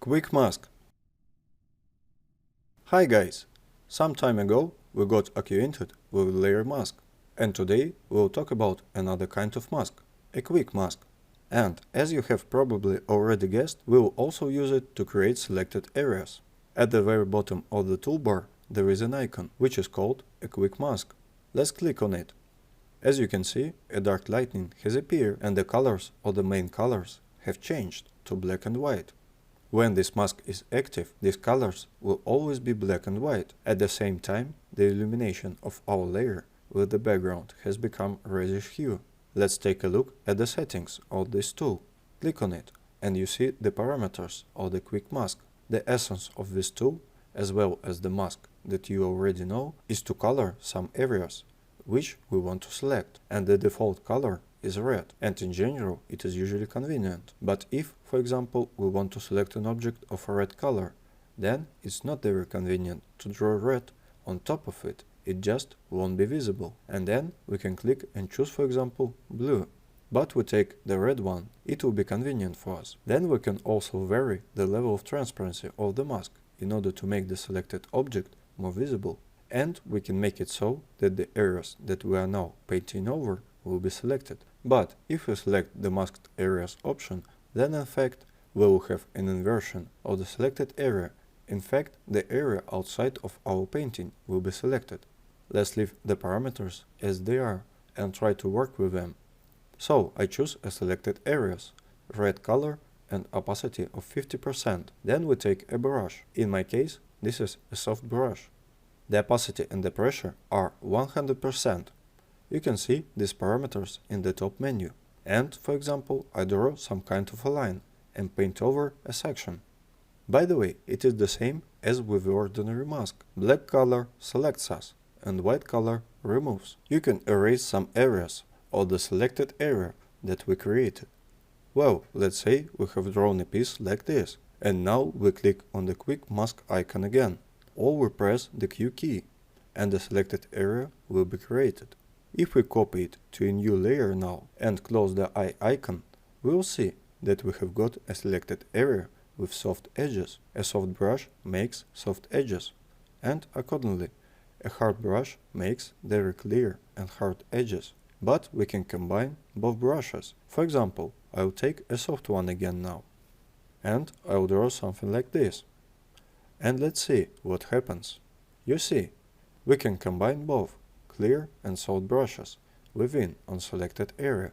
quick mask. Hi guys! Some time ago we got acquainted with layer mask, and today we'll talk about another kind of mask, a quick mask. And as you have probably already guessed, we'll also use it to create selected areas. At the very bottom of the toolbar there is an icon which is called a quick mask. Let's click on it. As you can see, a dark lightning has appeared and the colors of the main colors have changed to black and white. When this mask is active, these colors will always be black and white. At the same time, the illumination of our layer with the background has become reddish hue. Let's take a look at the settings of this tool. Click on it and you see the parameters of the quick mask. The essence of this tool, as well as the mask that you already know, is to color some areas which we want to select, and the default color is red, and in general it is usually convenient. But if, for example, we want to select an object of a red color, then it's not very convenient to draw red on top of it, it just won't be visible. And then we can click and choose, for example, blue. But we take the red one, it will be convenient for us. Then we can also vary the level of transparency of the mask in order to make the selected object more visible. And we can make it so that the areas that we are now painting over will be selected. But if we select the masked areas option, then in fact we will have an inversion of the selected area. In fact, the area outside of our painting will be selected. Let's leave the parameters as they are and try to work with them. So I choose a selected areas, red color and opacity of 50%. Then we take a brush. In my case, this is a soft brush. The opacity and the pressure are 100%. You can see these parameters in the top menu. And, for example, I draw some kind of a line and paint over a section. By the way, it is the same as with the ordinary mask. Black color selects us and white color removes. You can erase some areas of the selected area that we created. Well, let's say we have drawn a piece like this, and now we click on the quick mask icon again, or we press the Q key, and the selected area will be created. If we copy it to a new layer now and close the eye icon, we will see that we have got a selected area with soft edges. A soft brush makes soft edges, and accordingly, a hard brush makes very clear and hard edges. But we can combine both brushes. For example, I will take a soft one again now, and I will draw something like this. And let's see what happens. You see, we can combine both clear and soft brushes within on selected area.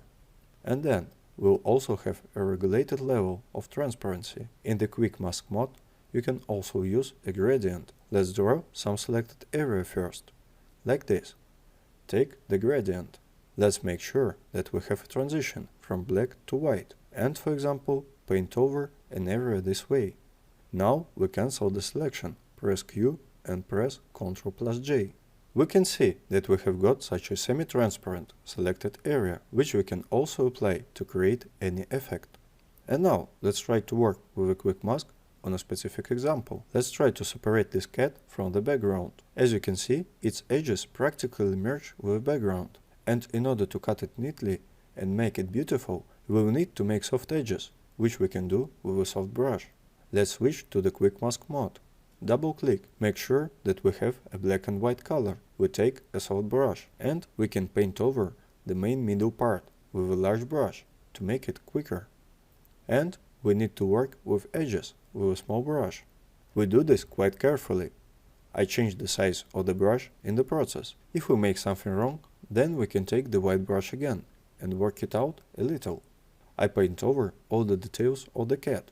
And then we'll also have a regulated level of transparency. In the quick mask mode, you can also use a gradient. Let's draw some selected area first, like this. Take the gradient. Let's make sure that we have a transition from black to white, and for example, paint over an area this way. Now we cancel the selection, press Q and press Ctrl+J. We can see that we have got such a semi-transparent selected area, which we can also apply to create any effect. And now let's try to work with a quick mask on a specific example. Let's try to separate this cat from the background. As you can see, its edges practically merge with the background. And in order to cut it neatly and make it beautiful, we will need to make soft edges, which we can do with a soft brush. Let's switch to the quick mask mode. Double click, make sure that we have a black and white color. We take a soft brush and we can paint over the main middle part with a large brush to make it quicker. And we need to work with edges with a small brush. We do this quite carefully. I change the size of the brush in the process. If we make something wrong, then we can take the white brush again and work it out a little. I paint over all the details of the cat.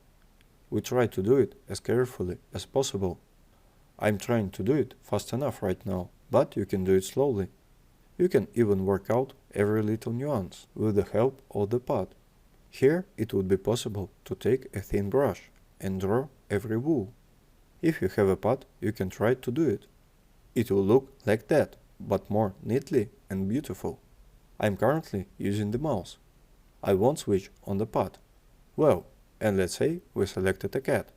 We try to do it as carefully as possible. I'm trying to do it fast enough right now, but you can do it slowly. You can even work out every little nuance with the help of the pad. Here it would be possible to take a thin brush and draw every wool. If you have a pad, you can try to do it. It will look like that, but more neatly and beautiful. I'm currently using the mouse. I won't switch on the pad. Well, and let's say we selected a cat.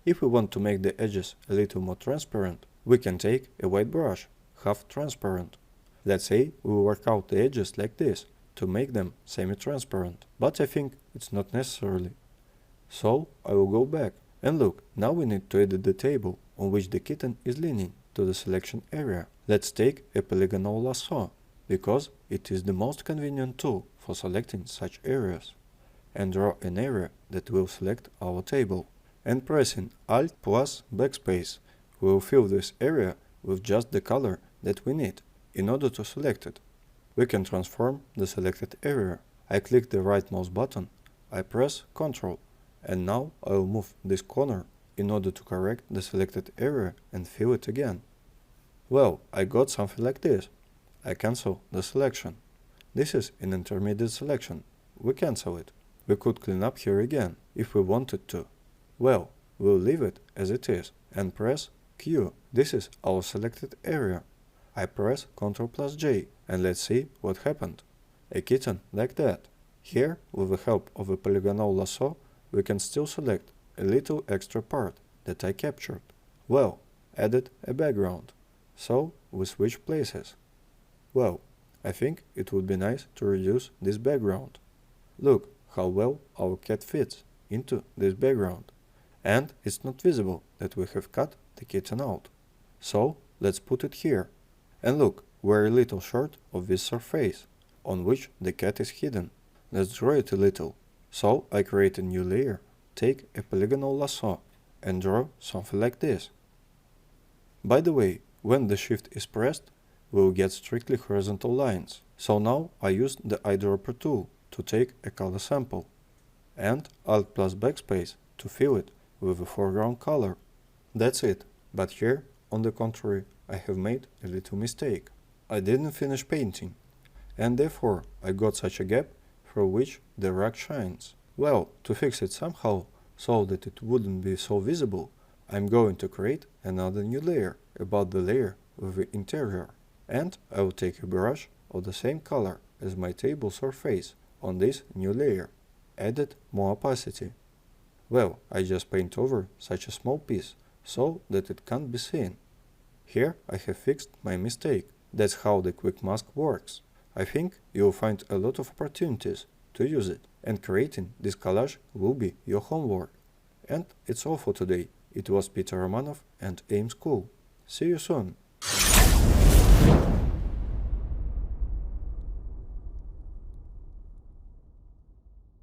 If we want to make the edges a little more transparent, we can take a white brush, half transparent. Let's say we work out the edges like this to make them semi-transparent, but I think it's not necessarily. So I will go back And look, now we need to edit the table on which the kitten is leaning to the selection area. Let's take a polygonal lasso, because it is the most convenient tool for selecting such areas. And draw an area that will select our table. And pressing Alt plus Backspace, we will fill this area with just the color that we need in order to select it. We can transform the selected area. I click the right mouse button, I press Ctrl, and now I will move this corner in order to correct the selected area and fill it again. Well, I got something like this. I cancel the selection. This is an intermediate selection. We cancel it. We could clean up here again if we wanted to. Well, we'll leave it as it is and press Q. This is our selected area. I press Ctrl plus J and let's see what happened. A kitten like that. Here, with the help of a polygonal lasso, we can still select a little extra part that I captured. Well, added a background. So we switch places. Well, I think it would be nice to reduce this background. Look how well our cat fits into this background. And it's not visible that we have cut the kitten out. So let's put it here. And look, we're a little short of this surface, on which the cat is hidden. Let's draw it a little. So I create a new layer, take a polygonal lasso, and draw something like this. By the way, when the shift is pressed, we'll get strictly horizontal lines. So now I used the eyedropper tool to take a color sample, and Alt plus Backspace to fill it with a foreground color. That's it, but here, on the contrary, I have made a little mistake. I didn't finish painting, and therefore I got such a gap through which the rug shines. Well, to fix it somehow, so that it wouldn't be so visible, I'm going to create another new layer about the layer with the interior. And I will take a brush of the same color as my table surface on this new layer. Added more opacity. Well, I just paint over such a small piece so that it can't be seen. Here I have fixed my mistake. That's how the quick mask works. I think you'll find a lot of opportunities to use it, and creating this collage will be your homework. And it's all for today. It was Peter Romanov and AIM School. See you soon!